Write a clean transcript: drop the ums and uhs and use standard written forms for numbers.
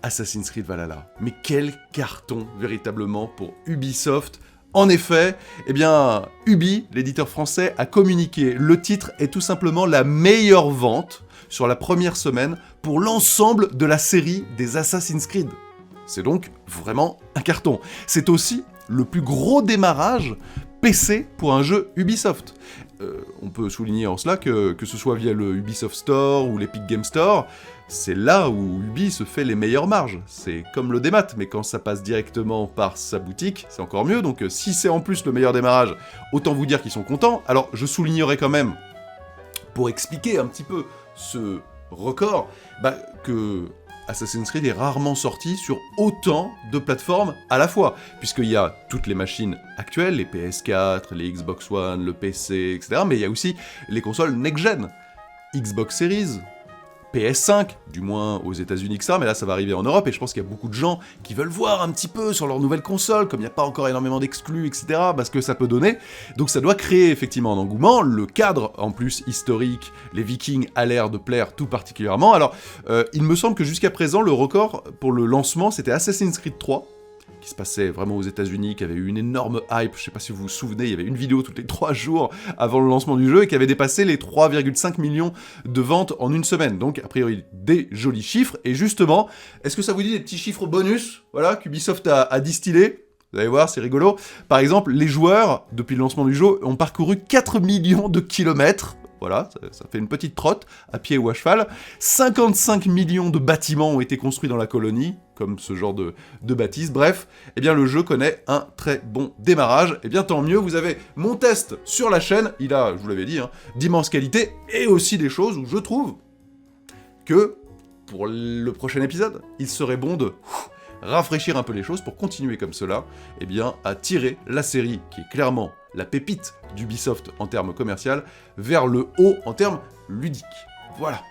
Assassin's Creed Valhalla. Mais quel carton véritablement pour Ubisoft. En effet, eh bien, Ubi, l'éditeur français, a communiqué. Le titre est tout simplement la meilleure vente sur la première semaine pour l'ensemble de la série des Assassin's Creed. C'est donc vraiment un carton. C'est aussi le plus gros démarrage PC pour un jeu Ubisoft. On peut souligner en cela que ce soit via le Ubisoft Store ou l'Epic Game Store, c'est là où Ubi se fait les meilleures marges. C'est comme le démat, mais quand ça passe directement par sa boutique, c'est encore mieux. Donc si c'est en plus le meilleur démarrage, autant vous dire qu'ils sont contents. Alors je soulignerai quand même, pour expliquer un petit peu ce record, que Assassin's Creed est rarement sorti sur autant de plateformes à la fois, puisqu'il y a toutes les machines actuelles, les PS4, les Xbox One, le PC, etc., mais il y a aussi les consoles next-gen, Xbox Series, PS5, du moins aux États-Unis que ça, mais là ça va arriver en Europe, et je pense qu'il y a beaucoup de gens qui veulent voir un petit peu sur leur nouvelle console, comme il n'y a pas encore énormément d'exclus, etc., ce que ça peut donner. Donc ça doit créer effectivement un engouement, le cadre en plus historique, les Vikings a l'air de plaire tout particulièrement. Alors, il me semble que jusqu'à présent, le record pour le lancement, c'était Assassin's Creed 3, qui se passait vraiment aux États-Unis, qui avait eu une énorme hype, je sais pas si vous vous souvenez, il y avait une vidéo toutes les 3 jours avant le lancement du jeu, et qui avait dépassé les 3,5 millions de ventes en une semaine, donc a priori des jolis chiffres, et justement, est-ce que ça vous dit des petits chiffres bonus, voilà, qu'Ubisoft a distillé? Vous allez voir, c'est rigolo. Par exemple, les joueurs, depuis le lancement du jeu, ont parcouru 4 millions de kilomètres. Voilà, ça fait une petite trotte, à pied ou à cheval. 55 millions de bâtiments ont été construits dans la colonie, comme ce genre de bâtisse. Bref, eh bien le jeu connaît un très bon démarrage. Eh bien tant mieux, vous avez mon test sur la chaîne. Il a, je vous l'avais dit, d'immense qualité, et aussi des choses où je trouve que, pour le prochain épisode, il serait bon de rafraîchir un peu les choses pour continuer comme cela, eh bien, à tirer la série, qui est clairement la pépite d'Ubisoft en termes commercial, vers le haut en termes ludiques. Voilà.